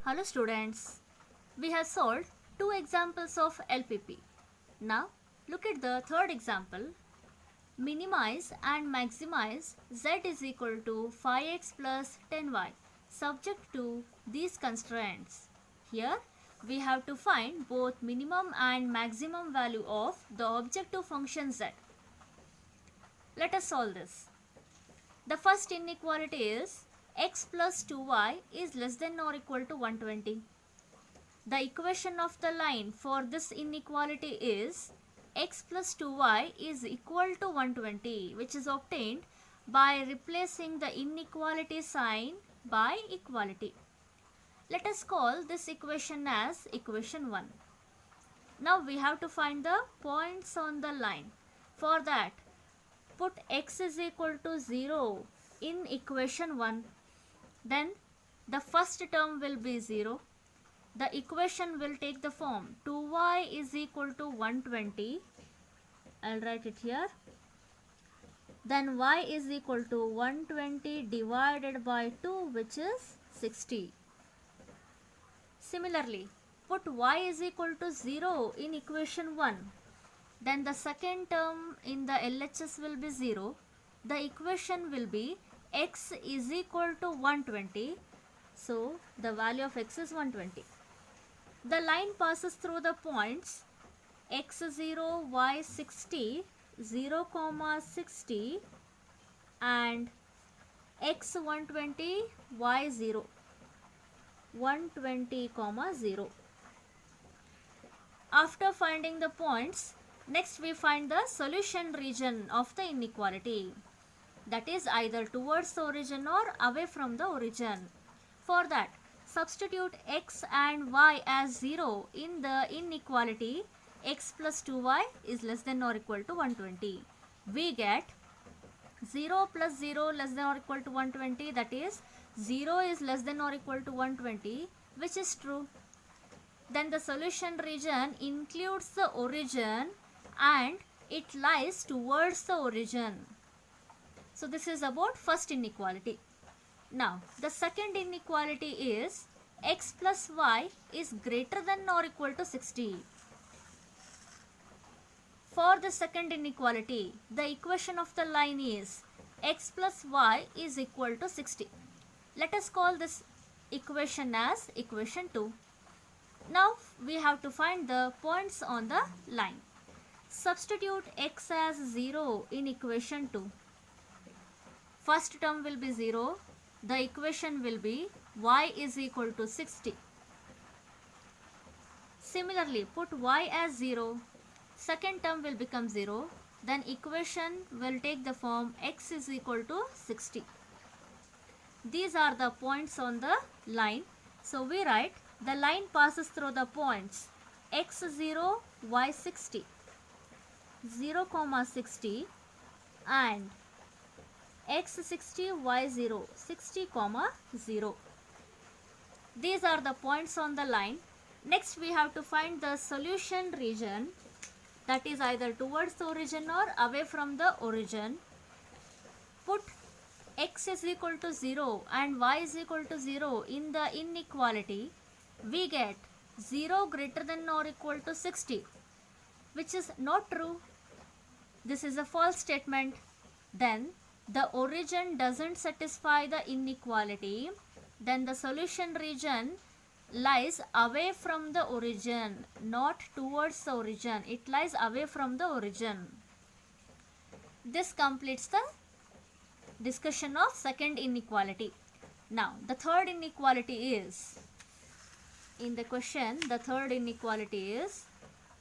Hello students, we have solved two examples of LPP. Now look at the third example. Minimize and maximize z is equal to 5x plus 10y subject to these constraints. Here we have to find both minimum and maximum value of the objective function z. Let us solve this. The first inequality is x plus 2y is less than or equal to 120. The equation of the line for this inequality is x plus 2y is equal to 120, which is obtained by replacing the inequality sign by equality. Let us call this equation as equation 1. Now we have to find the points on the line. For that, put x is equal to 0 in equation 1. Then the first term will be 0. The equation will take the form 2y is equal to 120. I'll write it here. Then y is equal to 120 divided by 2, which is 60. Similarly, put y is equal to 0 in equation 1. Then the second term in the LHS will be 0. The equation will be x is equal to 120. So the value of x is 120. The line passes through the points x0, y60, 0, 60 and x120, y0, 120, 0. After finding the points, next we find the solution region of the inequality. That is either towards the origin or away from the origin. For that, substitute x and y as 0 in the inequality x plus 2y is less than or equal to 120. We get 0 plus 0 less than or equal to 120, that is 0 is less than or equal to 120, which is true. Then the solution region includes the origin and it lies towards the origin. So this is about first inequality. Now the second inequality is x plus y is greater than or equal to 60. For the second inequality, the equation of the line is x plus y is equal to 60. Let us call this equation as equation 2. Now we have to find the points on the line. Substitute x as 0 in equation 2. First term will be 0. The equation will be y is equal to 60. Similarly, put y as 0. Second term will become 0. Then equation will take the form x is equal to 60. These are the points on the line. So we write the line passes through the points x0, y60, 0, 60 and x60, y0, 60, 0. These are the points on the line. Next we have to find the solution region, that is either towards the origin or away from the origin. Put x is equal to 0 and y is equal to 0 in the inequality. We get 0 greater than or equal to 60, which is not true. This is a false statement. Then the origin doesn't satisfy the inequality. Then the solution region lies away from the origin, not towards the origin. It lies away from the origin. This completes the discussion of second inequality. Now the third inequality is, in the question the third inequality is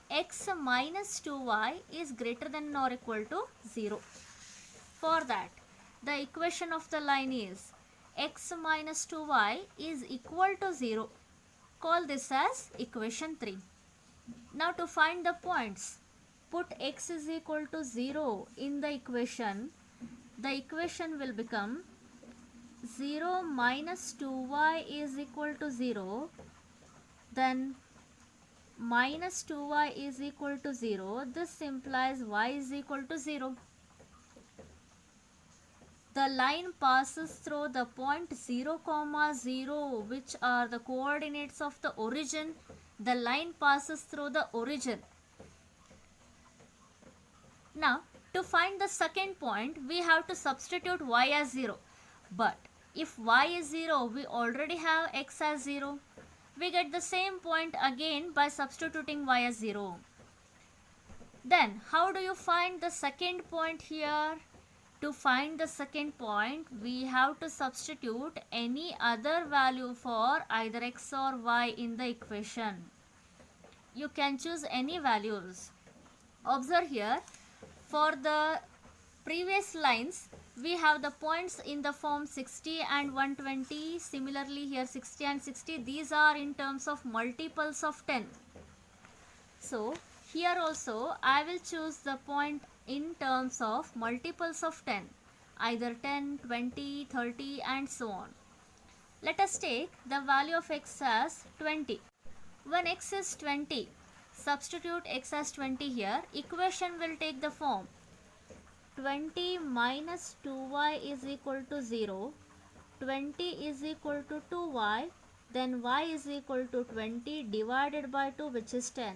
x minus 2y is greater than or equal to 0. For that, the equation of the line is x minus 2y is equal to 0. Call this as equation 3. Now to find the points, put x is equal to 0 in the equation. The equation will become 0 minus 2y is equal to 0. Then minus 2y is equal to 0. This implies y is equal to 0. the line passes through the point 0, 0, which are the coordinates of the origin. The line passes through the origin. Now, to find the second point, we have to substitute y as 0. But if y is 0, we already have x as 0. We get the same point again by substituting y as 0. Then, how do you find the second point here? To find the second point, we have to substitute any other value for either x or y in the equation. You can choose any values. Observe here, for the previous lines, we have the points in the form 60 and 120. Similarly, here 60 and 60, these are in terms of multiples of 10. So, here also, I will choose the point in terms of multiples of 10, either 10, 20, 30 and so on. Let us take the value of x as 20. When x is 20, substitute x as 20 here. Equation will take the form 20 minus 2y is equal to 0. 20 is equal to 2y. Then y is equal to 20 divided by 2, which is 10.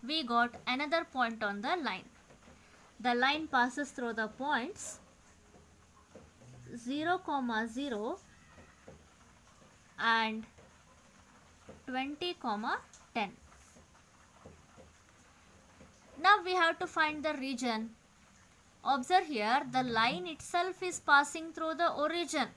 We got another point on the line. The line passes through the points 0, 0 and 20, 10. Now we have to find the region. Observe here, the line itself is passing through the origin.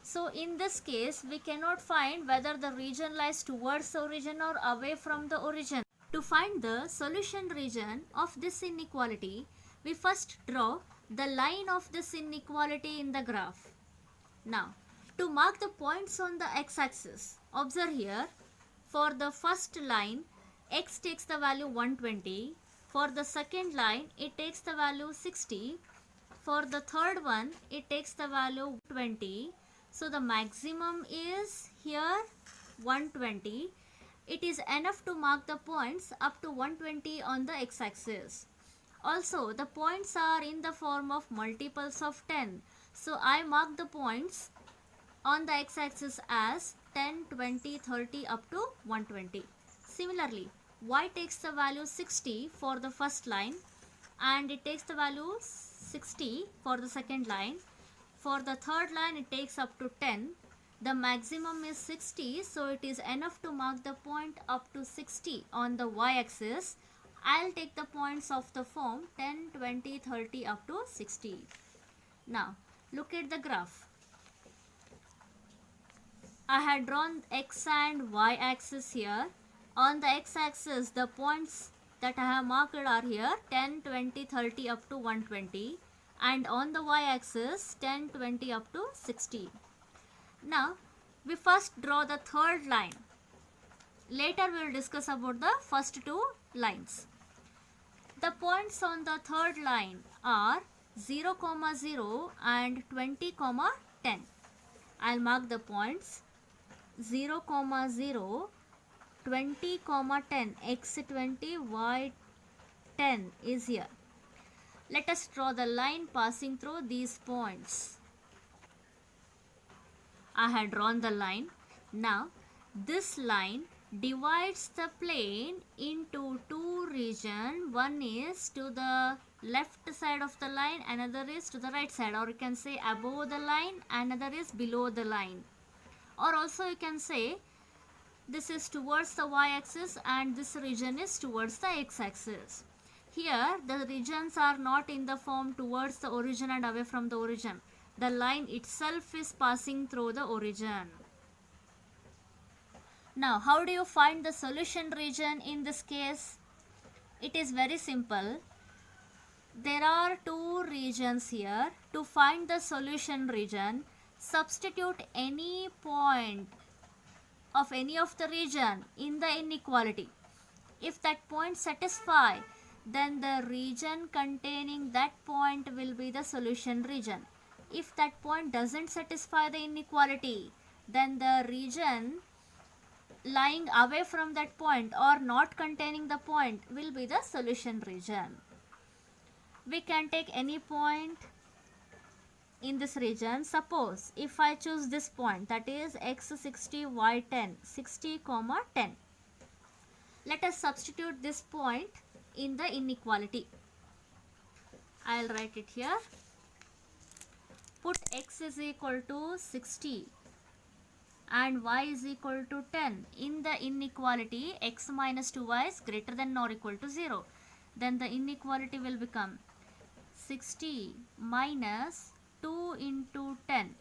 So in this case, we cannot find whether the region lies towards the origin or away from the origin. To find the solution region of this inequality, we first draw the line of this inequality in the graph. Now, to mark the points on the x-axis, observe here, for the first line, x takes the value 120. For the second line, it takes the value 60. For the third one, it takes the value 20. So the maximum is here 120. It is enough to mark the points up to 120 on the x-axis. Also, the points are in the form of multiples of 10. So I mark the points on the x-axis as 10, 20, 30 up to 120. Similarly, y takes the value 60 for the first line and it takes the value 60 for the second line. For the third line, it takes up to 10. The maximum is 60, so it is enough to mark the point up to 60 on the y-axis. I'll take the points of the form 10, 20, 30 up to 60. Now, look at the graph. I had drawn x and y axis here. On the x-axis, the points that I have marked are here 10, 20, 30 up to 120. And on the y-axis, 10, 20 up to 60. Now, we first draw the third line. Later, we will discuss about the first two lines. The points on the third line are 0, 0 and 20, 10. I'll mark the points 0, 0, 20, 10. X 20, Y 10 is here. Let us draw the line passing through these points. I had drawn the line. Now, this line divides the plane into two regions. One is to the left side of the line, another is to the right side, or you can say above the line, another is below the line. Or also you can say this is towards the y-axis and this region is towards the x-axis. Here, the regions are not in the form towards the origin and away from the origin. The line itself is passing through the origin. Now, how do you find the solution region in this case? It is very simple. There are two regions here. To find the solution region, substitute any point of any of the region in the inequality. If that point satisfies, then the region containing that point will be the solution region. If that point doesn't satisfy the inequality, then the region lying away from that point or not containing the point will be the solution region. We can take any point in this region. Suppose if I choose this point, that is x60 y10, 60 comma 10. Let us substitute this point in the inequality. I'll write it here. Put x is equal to 60 and y is equal to 10 in the inequality. X minus 2y is greater than or equal to 0. Then the inequality will become 60 minus 2 into 10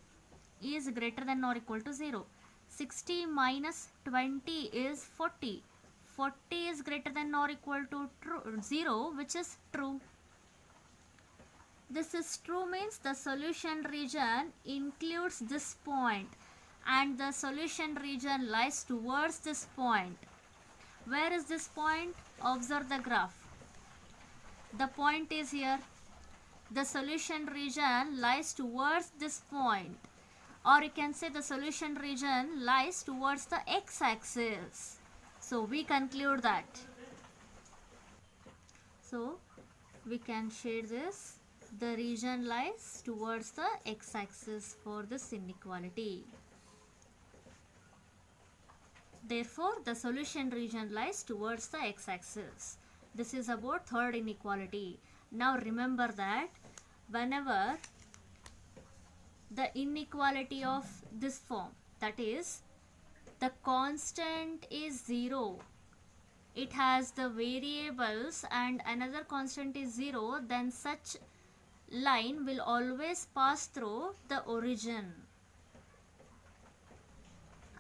is greater than or equal to 0. 60 minus 20 is 40. 40 is greater than or equal to 0, which is true. This is true means the solution region includes this point and the solution region lies towards this point. Where is this point? Observe the graph. The point is here. The solution region lies towards this point, or you can say the solution region lies towards the x-axis. So we conclude that. So we can shade this. The region lies towards the x-axis for this inequality. Therefore, the solution region lies towards the x-axis. This is about third inequality. Now remember that whenever the inequality of this form, that is the constant is 0, it has the variables and another constant is 0, then such line will always pass through the origin.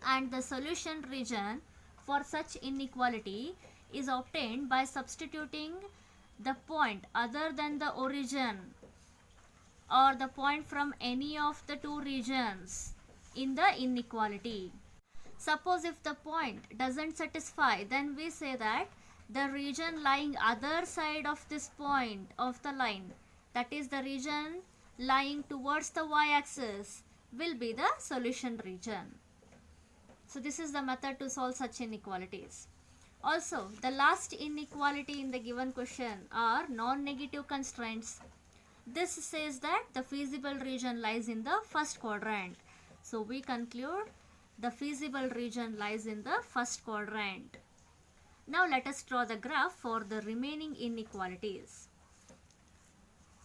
And the solution region for such inequality is obtained by substituting the point other than the origin or the point from any of the two regions in the inequality. Suppose if the point doesn't satisfy, then we say that the region lying other side of this point of the line, that is the region lying towards the y-axis, will be the solution region. So this is the method to solve such inequalities. Also, the last inequality in the given question are non-negative constraints. This says that the feasible region lies in the first quadrant. So we conclude the feasible region lies in the first quadrant. Now let us draw the graph for the remaining inequalities.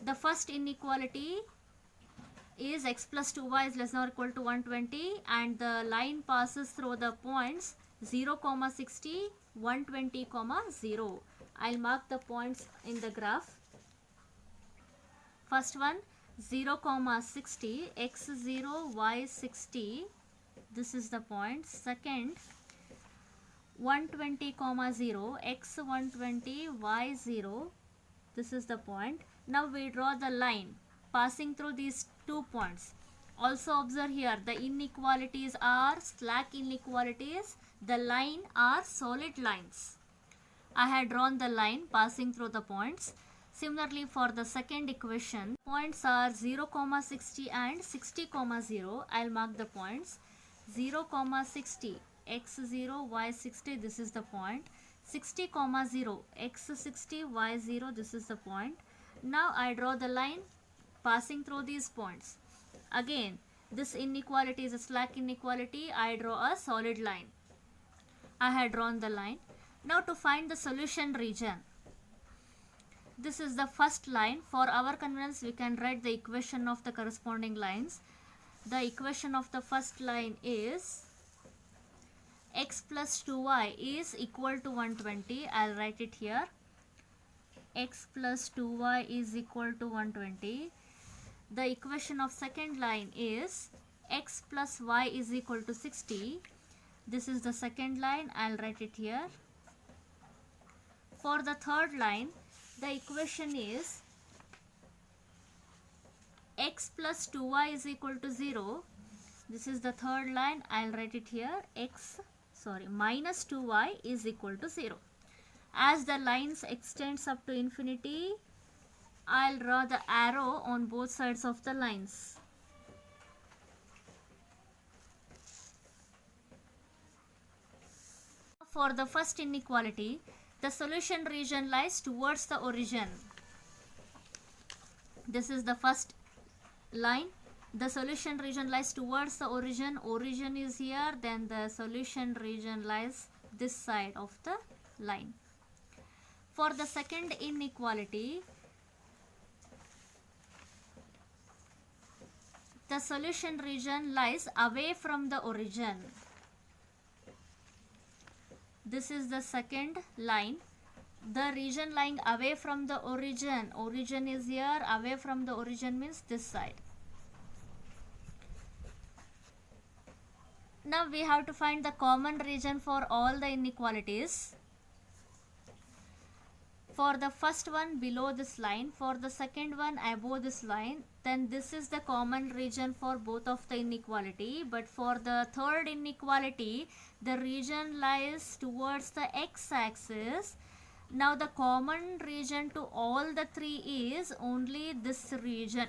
The first inequality is x plus 2y is less than or equal to 120 and the line passes through the points 0, 60, 120, 0. I'll mark the points in the graph. First one 0, 60, x 0, y 60. This is the point. Second 120, 0, x 120, y 0. This is the point. Now we draw the line passing through these 2 points. Also observe here the inequalities are slack inequalities. The line are solid lines. I had drawn the line passing through the points. Similarly for the second equation, points are 0, 60 and 60, 0. I'll mark the points. 0, 60, x 0, y 60, this is the point. 60, 0, x 60, y 0, this is the point. Now I draw the line passing through these points. Again, this inequality is a slack inequality. I draw a solid line. I had drawn the line. Now to find the solution region. This is the first line. For our convenience, we can write the equation of the corresponding lines. The equation of the first line is x plus 2y is equal to 120. I'll write it here. X plus 2y is equal to 120. The equation of second line is x plus y is equal to 60. This is the second line. I'll write it here. For the third line, the equation is x plus 2y is equal to 0. This is the third line. I'll write it here. Minus 2y is equal to 0. As the lines extends up to infinity, I'll draw the arrow on both sides of the lines. For the first inequality, the solution region lies towards the origin. This is the first line. The solution region lies towards the origin. Origin is here, then the solution region lies this side of the line. For the second inequality, the solution region lies away from the origin. This is the second line. The region lying away from the origin. Origin is here, away from the origin means this side. Now we have to find the common region for all the inequalities. For the first one below this line, for the second one above this line, then this is the common region for both of the inequality. But for the third inequality, the region lies towards the x-axis. Now the common region to all the three is only this region.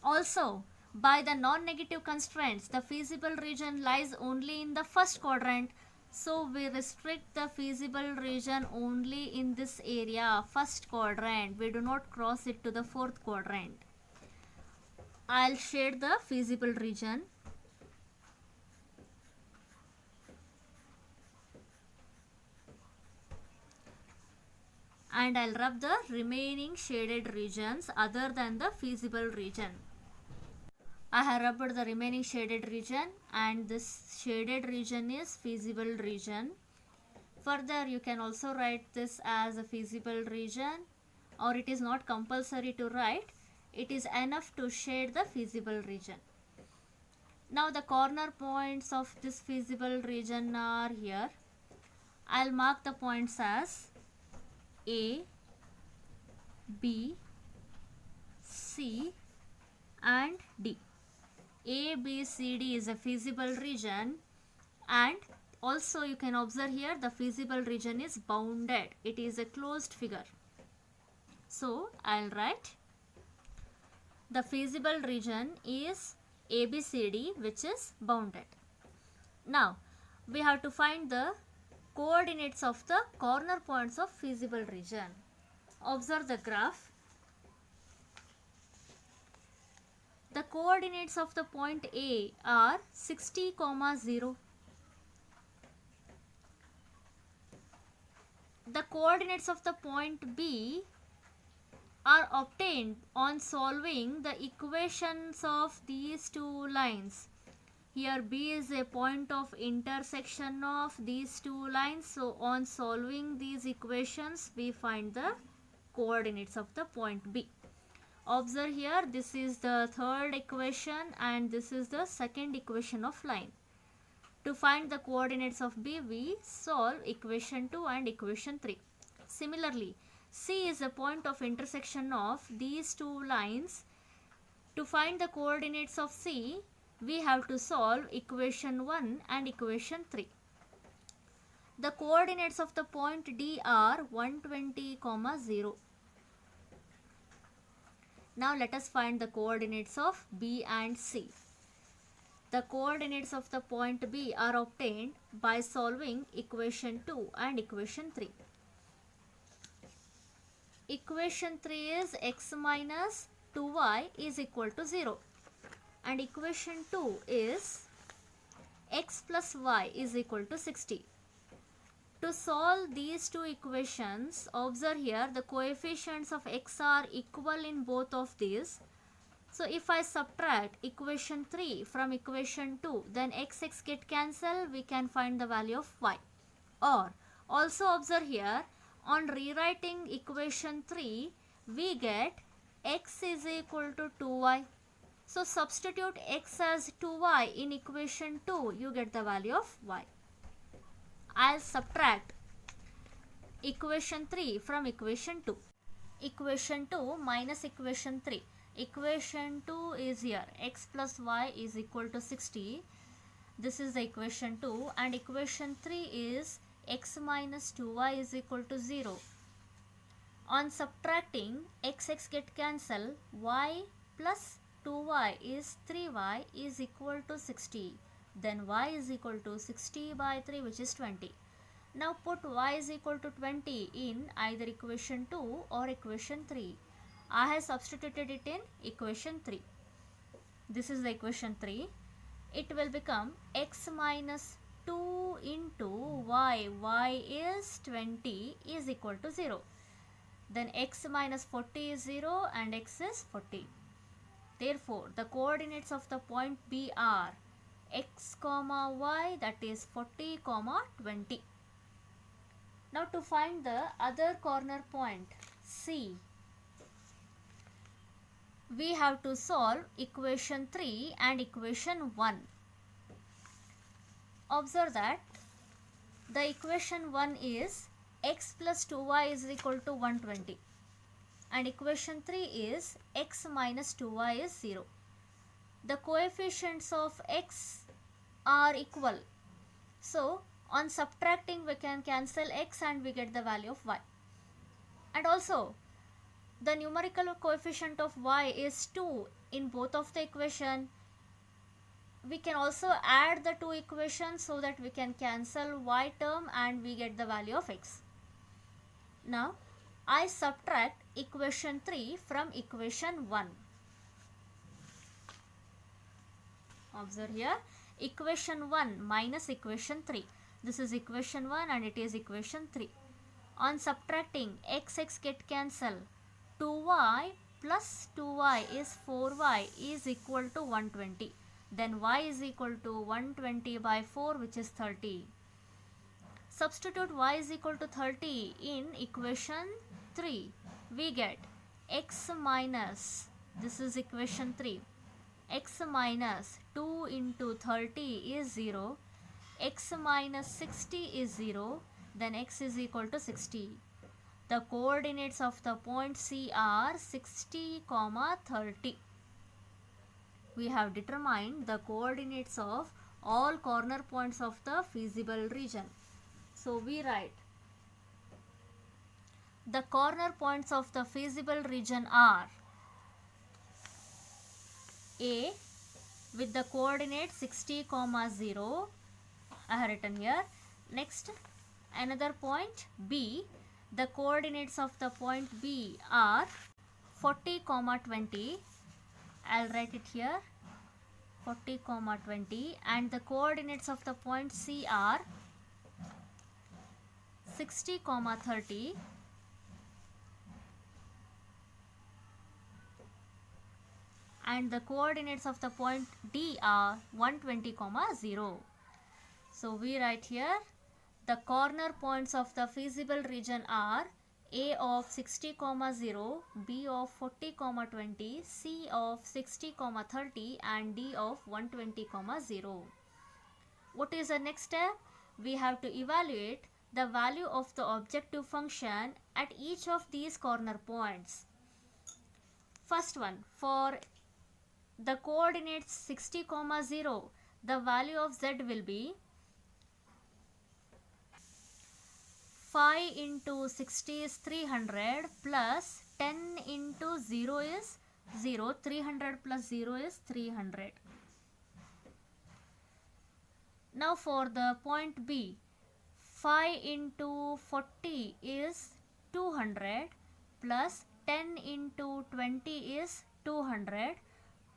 Also, by the non-negative constraints, the feasible region lies only in the first quadrant. So we restrict the feasible region only in this area, first quadrant. We do not cross it to the fourth quadrant. I'll shade the feasible region. And I'll rub the remaining shaded regions other than the feasible region. I have rubbed the remaining shaded region, and this shaded region is feasible region. Further, you can also write this as a feasible region, or it is not compulsory to write. It is enough to shade the feasible region. Now the corner points of this feasible region are here. I'll mark the points as A, B, C and D. A, B, C, D is a feasible region, and also you can observe here the feasible region is bounded. It is a closed figure. So I'll write the feasible region is ABCD, which is bounded. Now we have to find the coordinates of the corner points of feasible region. Observe the graph. The coordinates of the point A are 60, 0. The coordinates of the point B are obtained on solving the equations of these two lines. Here B is a point of intersection of these two lines. So on solving these equations, we find the coordinates of the point B. Observe here, this is the third equation and this is the second equation of line. To find the coordinates of B, we solve equation 2 and equation 3. Similarly, C is a point of intersection of these two lines. To find the coordinates of C, we have to solve equation 1 and equation 3. The coordinates of the point D are 120, 0. Now let us find the coordinates of B and C. The coordinates of the point B are obtained by solving equation 2 and equation 3. Equation 3 is x minus 2y is equal to 0. And equation 2 is x plus y is equal to 60. To solve these two equations, observe here the coefficients of x are equal in both of these. So if I subtract equation 3 from equation 2, then x get cancelled, we can find the value of y. Or also observe here, on rewriting equation 3, we get x is equal to 2y. So substitute x as 2y in equation 2, you get the value of y. I'll subtract equation 3 from equation 2. Equation 2 minus equation 3. Equation 2 is here, x plus y is equal to 60. This is the equation 2, and equation 3 is x minus 2y is equal to 0. On subtracting, x get cancelled, y plus 2y is 3y is equal to 60. Then y is equal to 60 by 3, which is 20. Now put y is equal to 20 in either equation 2 or equation 3. I have substituted it in equation 3. This is the equation 3. It will become x minus 2 into y is 20 is equal to 0. Then x minus 40 is 0 and x is 40. Therefore, the coordinates of the point B are x comma y, that is 40 comma 20. Now to find the other corner point C, we have to solve equation 3 and equation 1. Observe that the equation 1 is x plus 2y is equal to 120 and equation 3 is x minus 2y is 0. The coefficients of x are equal. So on subtracting we can cancel x and we get the value of y. And also the numerical coefficient of y is 2 in both of the equation. We can also add the two equations so that we can cancel y term and we get the value of x. Now I subtract equation 3 from equation 1. Observe here, equation 1 minus equation 3. This is equation 1 and it is equation 3. On subtracting, x get cancel. 2y plus 2y is 4y is equal to 120. Then y is equal to 120 by 4, which is 30. Substitute y is equal to 30 in equation 3. We get x minus, this is equation 3, x minus 2 into 30 is 0, x minus 60 is 0, then x is equal to 60. The coordinates of the point C are 60, 30. We have determined the coordinates of all corner points of the feasible region. So we write the corner points of the feasible region are A with the coordinate 60, 0. I have written here. Next, another point B. The coordinates of the point B are 40, 20. I'll write it here, 40, 20, and the coordinates of the point C are 60, 30, and the coordinates of the point D are 120, 0. So we write here the corner points of the feasible region are A of 60, 0, B of 40, 20, C of 60, 30 and D of 120, 0. What is the next step? We have to evaluate the value of the objective function at each of these corner points. First one, for the coordinates 60, 0, the value of z will be 5 into 60 is 300 plus 10 into 0 is 0. 300 plus 0 is 300. Now for the point B, 5 into 40 is 200 plus 10 into 20 is 200.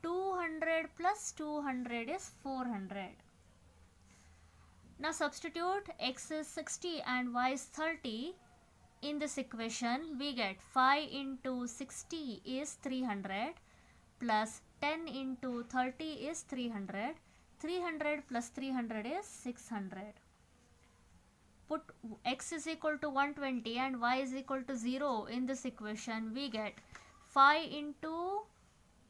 200 plus 200 is 400. Now substitute x is 60 and y is 30 in this equation. We get 5 into 60 is 300 plus 10 into 30 is 300. 300 plus 300 is 600. Put x is equal to 120 and y is equal to 0 in this equation. We get 5 into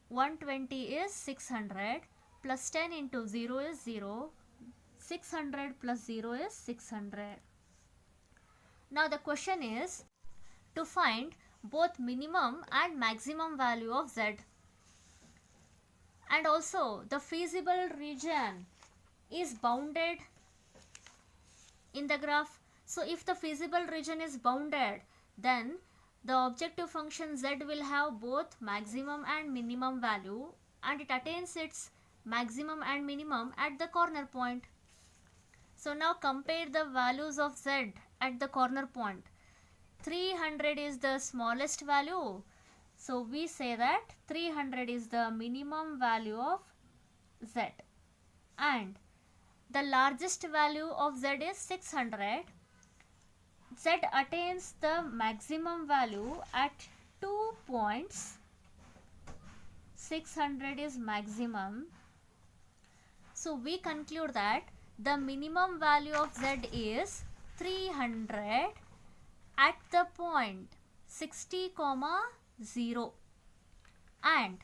120 is 600 plus 10 into 0 is 0. 600 plus 0 is 600. Now the question is to find both minimum and maximum value of z. And also the feasible region is bounded in the graph. So if the feasible region is bounded, then the objective function z will have both maximum and minimum value and it attains its maximum and minimum at the corner point. So now compare the values of z at the corner point. 300 is the smallest value, so we say that 300 is the minimum value of z, and the largest value of z is 600. Z attains the maximum value at 2 points. 600 is maximum, so we conclude that the minimum value of z is 300 at the point 60, 0, and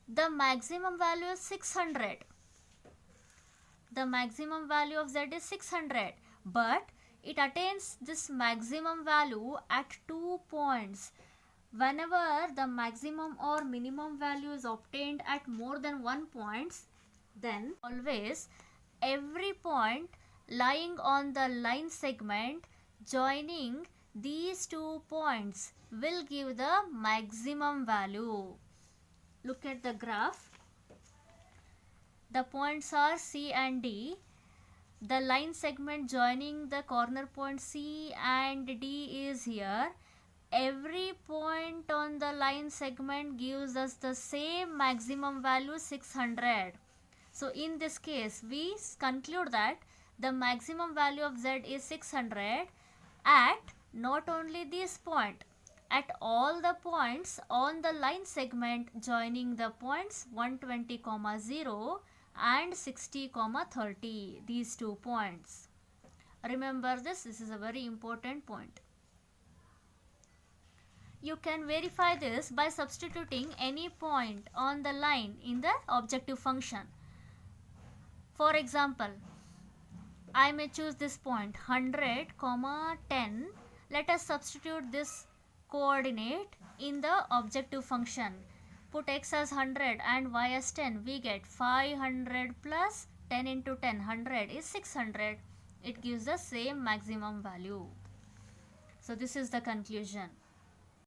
the maximum value is 600. The maximum value of z is 600, but it attains this maximum value at 2 points. Whenever the maximum or minimum value is obtained at more than 1 point, then always every point lying on the line segment joining these 2 points will give the maximum value. Look at the graph. The points are C and D. The line segment joining the corner point C and D is here. Every point on the line segment gives us the same maximum value, 600. So in this case, we conclude that the maximum value of z is 600 at not only this point, at all the points on the line segment joining the points 120, 0 and 60, 30, these 2 points. Remember this is a very important point. You can verify this by substituting any point on the line in the objective function. For example, I may choose this point 100, 10. Let us substitute this coordinate in the objective function. Put x as 100 and y as 10. We get 500 plus 10 into 10. 100 is 600. It gives the same maximum value. So this is the conclusion.